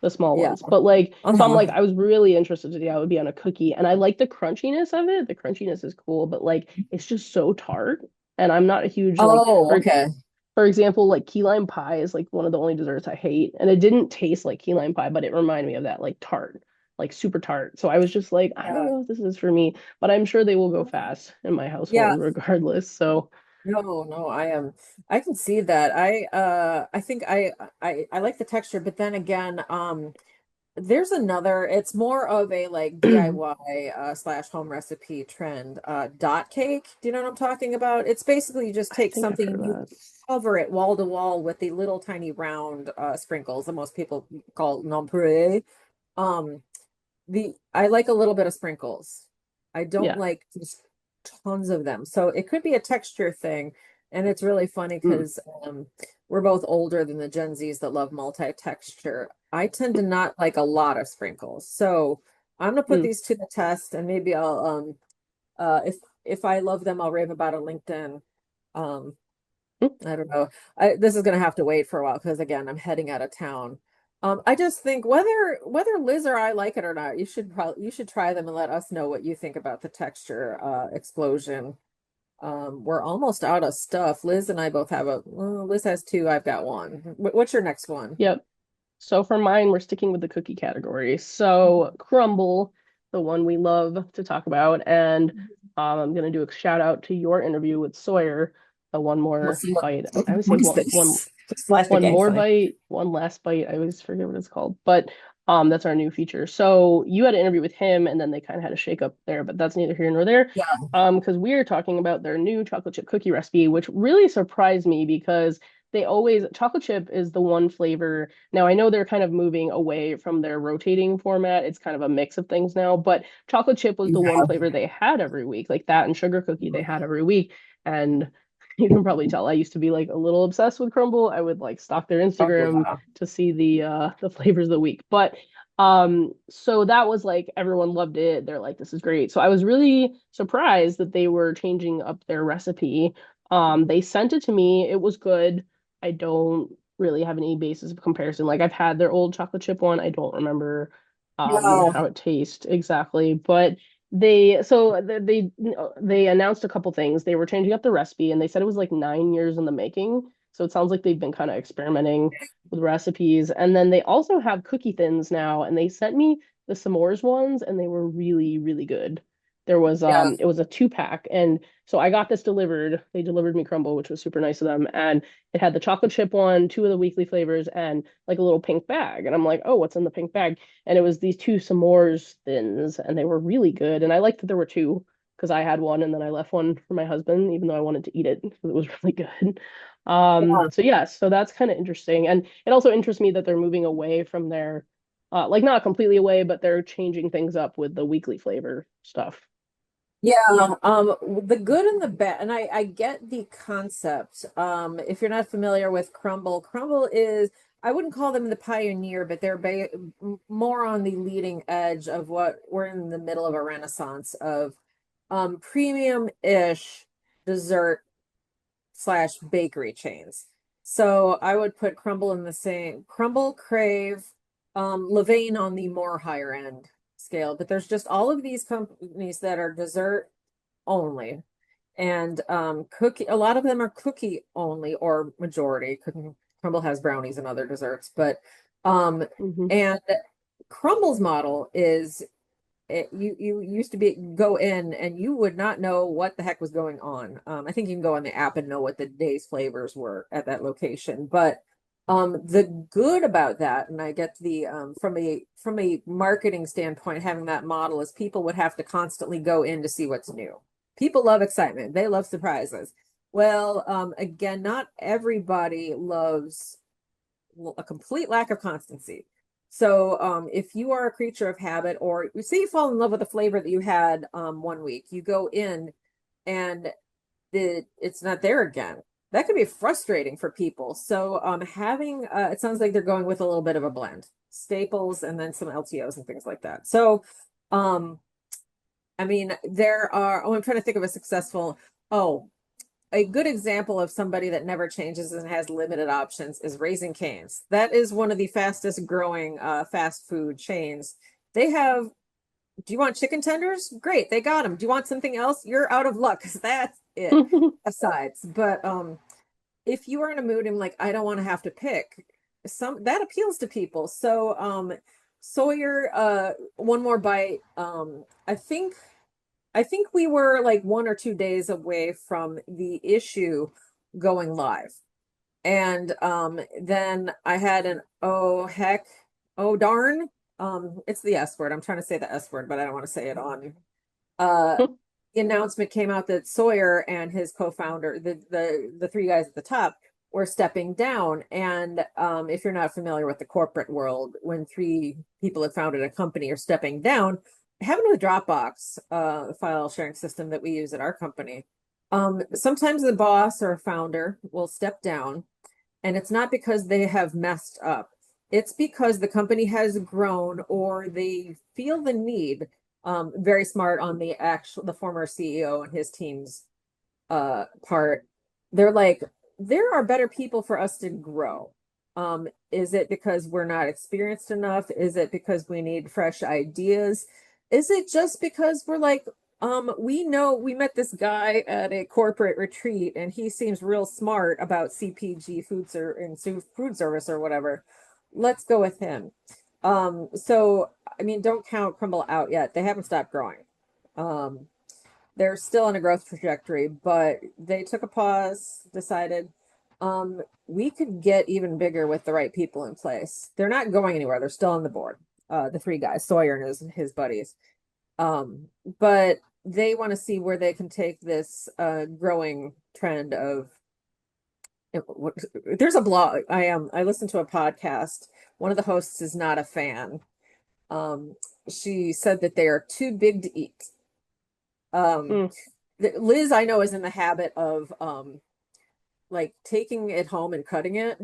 the small yeah. ones. But like, so I'm like, Uh-huh. I was really interested to see how it would be on a cookie, and I like the crunchiness of it. The crunchiness is cool, but like, it's just so tart, and I'm not a huge like, Oh, okay. for example, like key lime pie is like one of the only desserts I hate. And it didn't taste like key lime pie, but it reminded me of that like tart, like super tart. So I was just like, I don't Yeah. know if this is for me, but I'm sure they will go fast in my Yeah. household regardless. So No, no, I am. I can see that. I think I like the texture, but then again, there's another, it's more of a like I DIY slash home recipe trend. Dot cake. Do you know what I'm talking about? It's basically you just take think I've something heard of and you that. cover it wall to wall with the little tiny round sprinkles that most people call nonpareil. Um, the I like a little bit of sprinkles. I don't Yeah. like just tons of them. So it could be a texture thing. And it's really funny Mm, because we're both older than the Gen Zs that love multi-texture. I tend to not like a lot of sprinkles. So I'm gonna put mm, these to the test and maybe I'll if I love them, I'll rave about it on LinkedIn. Um mm. I don't know. This is gonna have to wait for a while because again, I'm heading out of town. I just think whether Liz or I like it or not, you should try them and let us know what you think about the texture explosion. We're almost out of stuff. Liz and I both have well, Liz has two, I've got one. What's your next one? Yep. So for mine, we're sticking with the cookie category. So Crumble, the one we love to talk about, and I'm gonna do a shout out to your interview with Sawyer. One Let's more see bite. I would say what is one this? Just flash the one gang more sign. bite, one last bite. I always forget what it's called, but that's our new feature. So you had an interview with him, and then they kind of had a shake up there, but that's neither here nor there. Yeah. Because we are talking about their new chocolate chip cookie recipe, which really surprised me because they always chocolate chip is the one flavor. Now I know they're kind of moving away from their rotating format. It's kind of a mix of things now, but chocolate chip was the one Yeah. flavor they had every week, like that and sugar cookie they had every week. And you can probably tell I used to be like a little obsessed with Crumble. I would like stalk their Oh, Instagram yeah. to see the flavors of the week. But so that was like everyone loved it. They're like, this is great. So I was really surprised that they were changing up their recipe. They sent it to me. It was good. I don't really have any basis of comparison. Like I've had their old chocolate chip one. I don't remember No. how it tastes exactly, but they announced a couple things. They were changing up the recipe and they said it was like 9 years in the making. So it sounds like they've been kind of experimenting with recipes. And then they also have cookie thins now, and they sent me the s'mores ones and they were really, really good. There was Yeah. it was a 2 pack, and so I got this delivered. They delivered me Crumble, which was super nice of them, and it had the chocolate chip one, two of the weekly flavors, and like a little pink bag. And I'm like, oh, what's in the pink bag? And it was these two s'mores thins, and they were really good. And I liked that there were two because I had one and then I left one for my husband, even though I wanted to eat it because it was really good. Yeah. So yeah, so that's kind of interesting. And it also interests me that they're moving away from their like not completely away, but they're changing things up with the weekly flavor stuff. Yeah, the good and the bad, and I get the concept. If you're not familiar with Crumble, Crumble is, I wouldn't call them the pioneer, but they're more on the leading edge of what we're in the middle of a renaissance of premium-ish dessert slash bakery chains. So I would put Crumble in the same Crumble, Crave, Levain on the more higher end scale. But there's just all of these companies that are dessert only. And cookie, a lot of them are cookie only or majority. Crumble has brownies and other desserts, but Hmm. and Crumble's model is you used to be go in and you would not know what the heck was going on. I think you can go on the app and know what the day's flavors were at that location. But the good about that, and I get the from a marketing standpoint, having that model is people would have to constantly go in to see what's new. People love excitement. They love surprises. Well, again, not everybody loves a complete lack of constancy. So if you are a creature of habit, or you say you fall in love with a flavor that you had 1 week, you go in and it's not there again. That could be frustrating for people. So having it sounds like they're going with a little bit of a blend, staples and then some LTOs and things like that. So um I mean there are I'm trying to think of a successful oh a good example of somebody that never changes and has limited options is Raising Cane's. That is one of the fastest growing fast food chains. They have, do you want chicken tenders? Great, they got them. Do you want something else? You're out of luck because that's it. Asides, but if you are in a mood and like I don't want to have to pick, some that appeals to people. So Sawyer, one more bite. I think we were like 1 or 2 days away from the issue going live. And then I had an oh heck, oh darn. It's the S word. I'm trying to say the S word, but I don't want to say it on. Uh the announcement came out that Sawyer and his co-founder, the three guys at the top, were stepping down. And if you're not familiar with the corporate world, when three people have founded a company are stepping down, having with Dropbox, file sharing system that we use at our company, sometimes the boss or founder will step down, and it's not because they have messed up. It's because the company has grown or they feel the need. Very smart on the former CEO and his team's part. They're like, there are better people for us to grow. Is it because we're not experienced enough? Is it because we need fresh ideas? Is it just because we're like, we know we met this guy at a corporate retreat and he seems real smart about CPG food service or whatever. Let's go with him. So I mean, don't count Crumble out yet. They haven't stopped growing. Um, they're still on a growth trajectory, but they took a pause, decided we could get even bigger with the right people in place. They're not going anywhere. They're still on the board. The three guys, Sawyer and his buddies. Um, but they want to see where they can take this growing trend of there's a blog. I listened to a podcast. One of the hosts is not a fan. She said that they are too big to eat. Um, Mm. Liz, I know, is in the habit of like taking it home and cutting it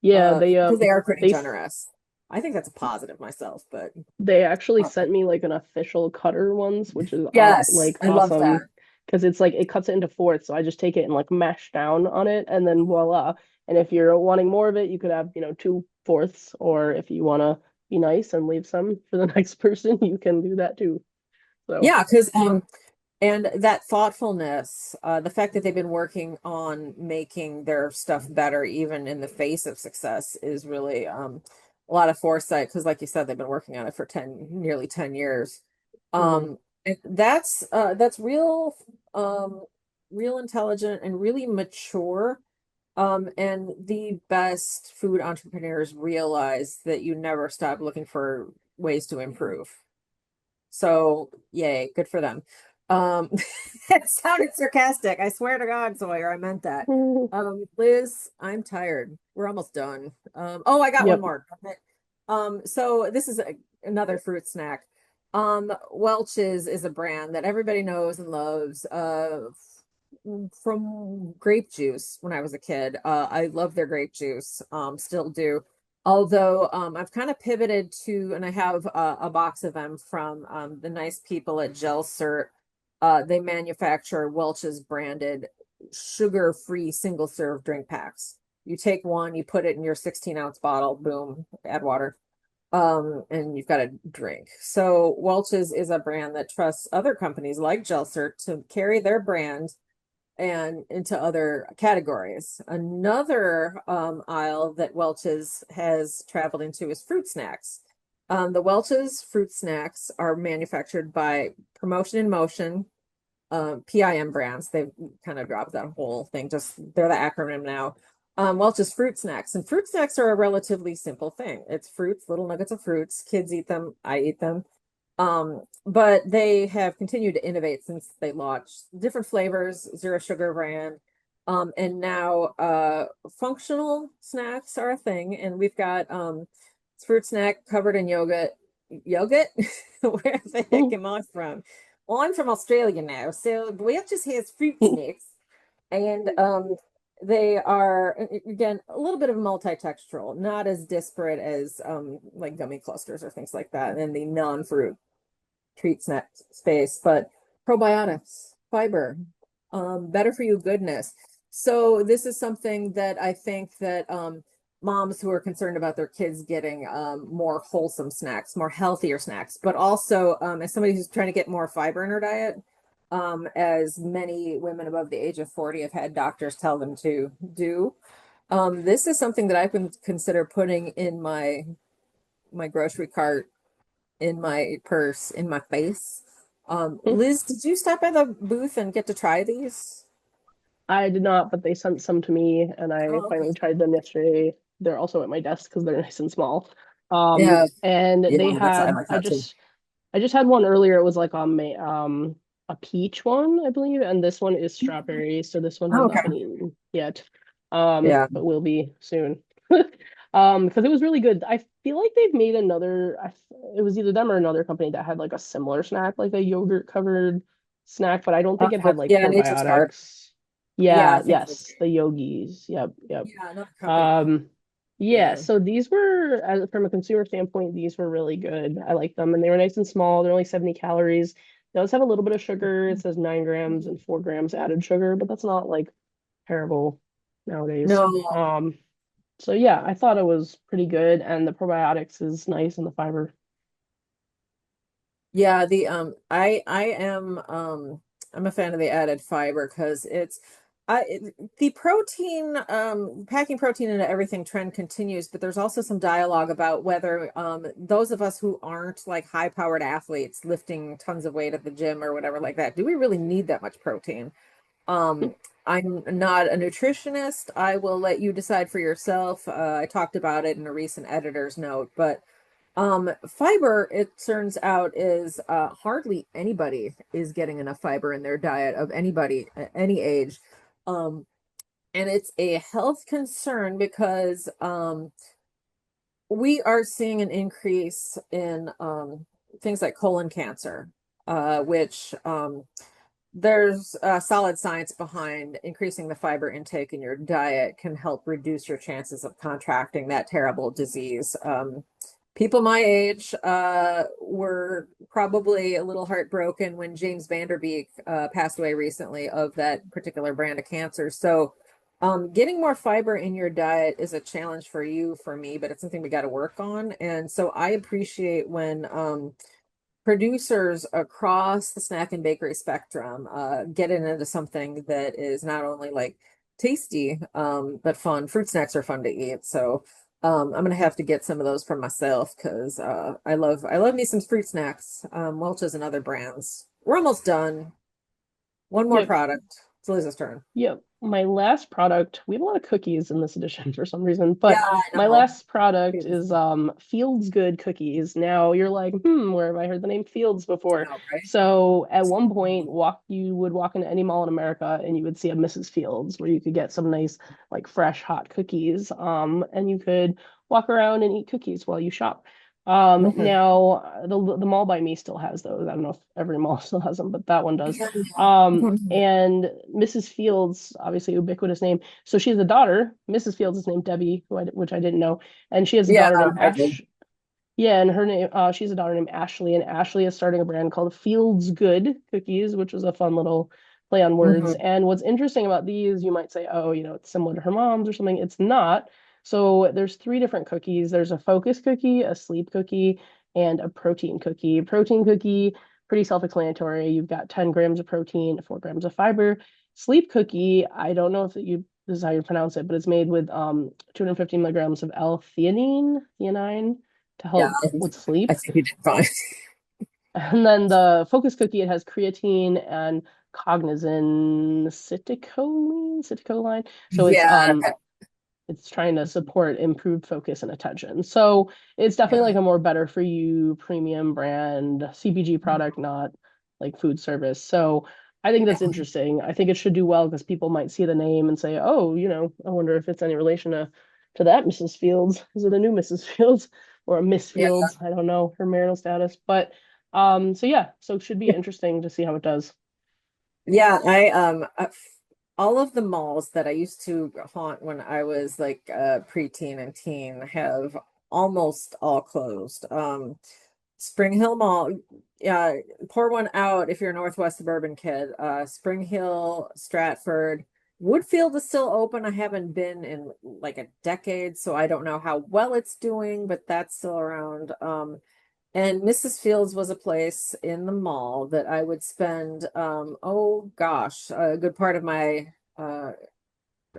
Yeah, because they are pretty they generous. I think that's a positive myself, but they actually uh, sent me like an official cutter once, which is yes, like I love that. awesome because it's like it cuts it into fourths. So I just take it and like mash down on it, and then voila. And if you're wanting more of it, you could have, 2/4, or if you want to be nice and leave some for the next person, you can do that too. So, Yeah, because and that thoughtfulness, the fact that they've been working on making their stuff better, even in the face of success, is really a lot of foresight. Because, like you said, they've been working on it for nearly 10 years. mhm. And that's real, real intelligent and really mature. And the best food entrepreneurs realize that you never stop looking for ways to improve. So, yay, good for them. Um, it sounded sarcastic. I swear to God, Sawyer, I meant that. Liz, I'm tired. We're almost done. Oh, I got one Yep. more. Okay. So this is another fruit snack. Welch's is a brand that everybody knows and loves. From grape juice when I was a kid. I love their grape juice. Still do. Although I've kind of pivoted to, and I have a box of them from the nice people at Gel Cert. They manufacture Welch's branded sugar-free single-serve drink packs. You take one, you put it in your 16-ounce bottle, boom, add water. And you've got a drink. So Welch's is a brand that trusts other companies like Gelsert to carry their brand and into other categories. Another aisle that Welch's has traveled into is fruit snacks. The Welch's fruit snacks are manufactured by Promotion in Motion, PIM brands. They've kind of dropped that whole thing. Just they're the acronym now. Welch's fruit snacks, and fruit snacks are a relatively simple thing. It's fruits, little nuggets of fruits. Kids eat them. I eat them. But they have continued to innovate since they launched different flavors, zero sugar brand. And now functional snacks are a thing, and we've got fruit snack covered in yogurt. Yogurt? Where the heck am I from? Well, I'm from Australia now, so Welch just has fruit snacks, and they are again a little bit of multi-textural, not as disparate as like gummy clusters or things like that, and the non-fruit treat snack space, but probiotics, fiber, better for you goodness. So this is something that I think that moms who are concerned about their kids getting more wholesome snacks, more healthier snacks, but also as somebody who's trying to get more fiber in her diet, as many women above the age of 40 have had doctors tell them to do. This is something that I can consider putting in my grocery cart, in my purse, in my face. Liz, did you stop by the booth and get to try these? I did not, but they sent some to me, and I Oh, okay. finally tried them yesterday. They're also at my desk because they're nice and small. Yeah, And yeah, they that's I had like that too. I just had one earlier. It was like a peach one, I believe, and this one is strawberry. So this one has Oh, not been okay. eaten yet. Yeah. But will be soon. Because it was really good. I feel like they've made another. It was either them or another company that had like a similar snack, like a yogurt covered snack, but I don't think it had like Yeah, Nature's Card. probiotics. Yeah, I Yeah, think they yes, do. the yogis. Yep, yep. Yeah, another company. Um, yeah, Yeah. so these were, from a consumer standpoint, these were really good. I like them, and they were nice and small. They're only 70 calories. They does have a little bit of sugar. It says 9 grams and 4 grams added sugar, but that's not like terrible nowadays. No, So yeah, I thought it was pretty good, and the probiotics is nice and the fiber. yeah, the I am I'm a fan of the added fiber because the protein packing protein into everything trend continues, but there's also some dialogue about whether those of us who aren't like high-powered athletes lifting tons of weight at the gym or whatever like that, do we really need that much protein? I'm not a nutritionist. I will let you decide for yourself. I talked about it in a recent editor's note, but fiber, it turns out, is hardly anybody is getting enough fiber in their diet of anybody at any age. Um, and it's a health concern because we are seeing an increase in things like colon cancer, which there's solid science behind increasing the fiber intake in your diet can help reduce your chances of contracting that terrible disease. People my age were probably a little heartbroken when James Vanderbeek passed away recently of that particular brand of cancer. So, getting more fiber in your diet is a challenge for you, for me, but it's something we got to work on. And so I appreciate when producers across the snack and bakery spectrum get into something that is not only like tasty but fun. Fruit snacks are fun to eat, so I'm gonna have to get some of those for myself because I love me some fruit snacks. Welch's and other brands. We're almost done. One more Yep. product. It's Liz's turn. Yep. My last product, we have a lot of cookies in this edition for some reason, Yeah, but I my know. last product is Fields Good cookies. Now you're like, where have I heard the name Fields I before? know, right? So at one point, you would walk into any mall in America and you would see a Mrs. Fields where you could get some nice, like fresh hot cookies. And you could walk around and eat cookies while you shop. Mhm. Now the mall by me still has those. I don't know if every mall still has them, but that one does. Yeah. Mhm. And Mrs. Fields, obviously ubiquitous name. So she has a daughter. Mrs. Fields is named Debbie, which I didn't know, and she has a Yeah, daughter named I did. Ash. Yeah, and her name, she has a daughter named Ashley, and Ashley is starting a brand called Fields Good Cookies, which was a fun little play on words. Hmm. And what's interesting about these, you might say, oh, it's similar to her mom's or something. It's not. So there's three different cookies. There's a focus cookie, a sleep cookie, and a protein cookie. Protein cookie, pretty self-explanatory. You've got 10 grams of protein, 4 grams of fiber. Sleep cookie, I don't know if this is how you pronounce it, but it's made with 250 milligrams of theanine to Yeah, help with I sleep. think you did fine. And then the focus cookie, it has creatine and cognizin citicoline. So Yeah, it's trying to support improved focus and attention. So it's definitely yeah. like a more better for you premium brand CPG product, not like food service. So I think that's interesting. I think it should do well because people might see the name and say, oh, I wonder if it's any relation to that Mrs. Fields. Is it a new Mrs. Fields or a Miss Yeah. Fields? I don't know her marital status. But so yeah, so it should be interesting to see how it does. Yeah, all of the malls that I used to haunt when I was like preteen and teen have almost all closed. Spring Hill Mall, yeah, pour one out if you're a Northwest suburban kid. Spring Hill, Stratford, Woodfield is still open. I haven't been in like a decade, so I don't know how well it's doing, but that's still around. And Mrs. Fields was a place in the mall that I would spend, oh gosh, a good part of my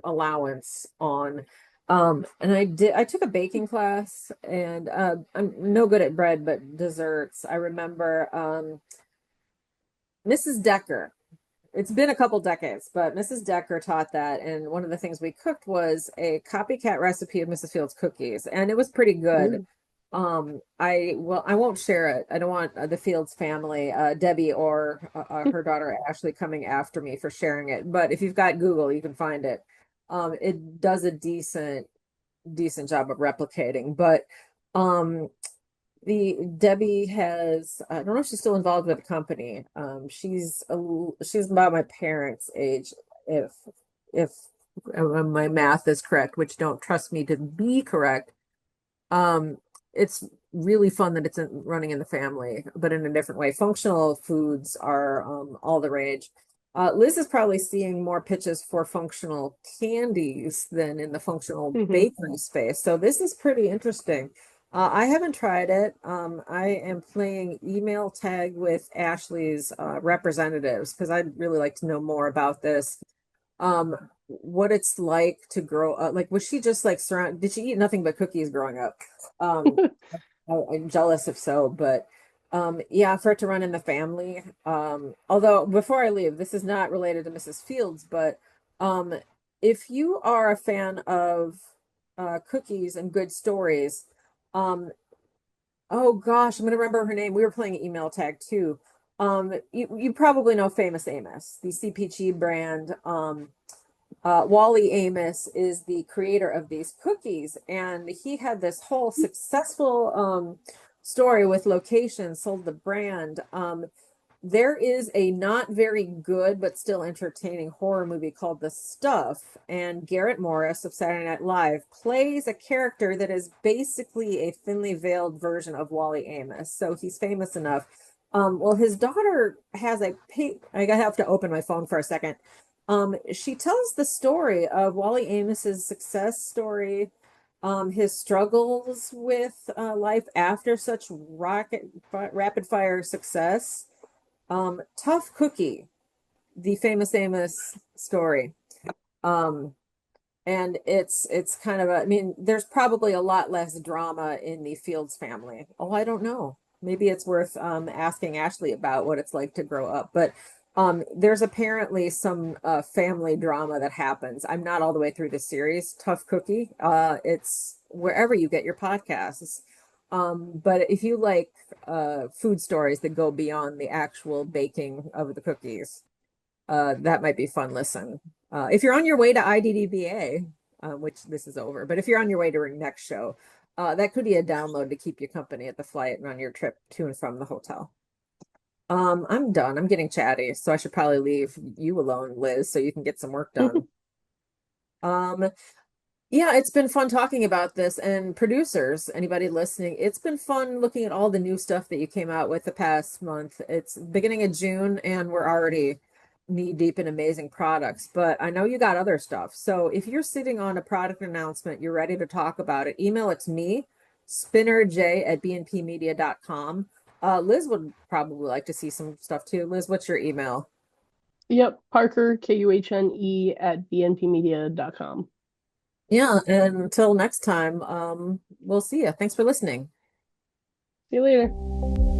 allowance on. And I took a baking class and I'm no good at bread, but desserts. I remember Mrs. Decker. It's been a couple decades, but Mrs. Decker taught that. And one of the things we cooked was a copycat recipe of Mrs. Fields cookies, and it was pretty good. Ooh. I won't share it. I don't want the Fields family, Debbie or her daughter Ashley coming after me for sharing it. But if you've got Google, you can find it. It does a decent job of replicating. But um, the Debbie has, I don't know if she's still involved with the company. She's about my parents' age, if if my math is correct, which don't trust me to be correct. Um, it's really fun that running in the family, but in a different way. Functional foods are all the rage. Liz is probably seeing more pitches for functional candies than in the functional Hmm. bakery space. So this is pretty interesting. I haven't tried it. I am playing email tag with Ashley's representatives because I'd really like to know more about this. What it's like to grow up. Like, was she just like did she eat nothing but cookies growing up? Um, I'm jealous if so, but yeah, for it to run in the family. Although before I leave, this is not related to Mrs. Fields, but um, if you are a fan of cookies and good stories, um, oh gosh, I'm gonna remember her name. We were playing email tag too. You probably know Famous Amos, the CPG brand. Wally Amos is the creator of these cookies, and he had this whole successful story with locations, sold the brand. There is a not very good but still entertaining horror movie called The Stuff, and Garrett Morris of Saturday Night Live plays a character that is basically a thinly veiled version of Wally Amos. So he's famous enough. Well, his daughter has I have to open my phone for a second. She tells the story of Wally Amos's success story, his struggles with life after such rapid fire success. Tough Cookie, the Famous Amos story. Um, and it's kind of I mean, there's probably a lot less drama in the Fields family. Oh, I don't know. Maybe it's worth asking Ashley about what it's like to grow up. But there's apparently some family drama that happens. I'm not all the way through the series, Tough Cookie. It's wherever you get your podcasts. But if you like food stories that go beyond the actual baking of the cookies, that might be fun listen. If you're on your way to IDDBA, which this is over, but if you're on your way to our next show, that could be a download to keep you company at the flight and on your trip to and from the hotel. I'm done. I'm getting chatty, so I should probably leave you alone, Liz, so you can get some work done. Um, yeah, it's been fun talking about this. And producers, anybody listening, it's been fun looking at all the new stuff that you came out with the past month. It's beginning of June, and we're already knee deep in amazing products, but I know you got other stuff. So if you're sitting on a product announcement, you're ready to talk about it, email it to me, spinnerj@bnpmedia.com. Liz would probably like to see some stuff too. Liz, what's your email? Yep, Parker, Kuhne at bnpmedia.com. Yeah, and until next time, we'll see you. Thanks for listening. See you later.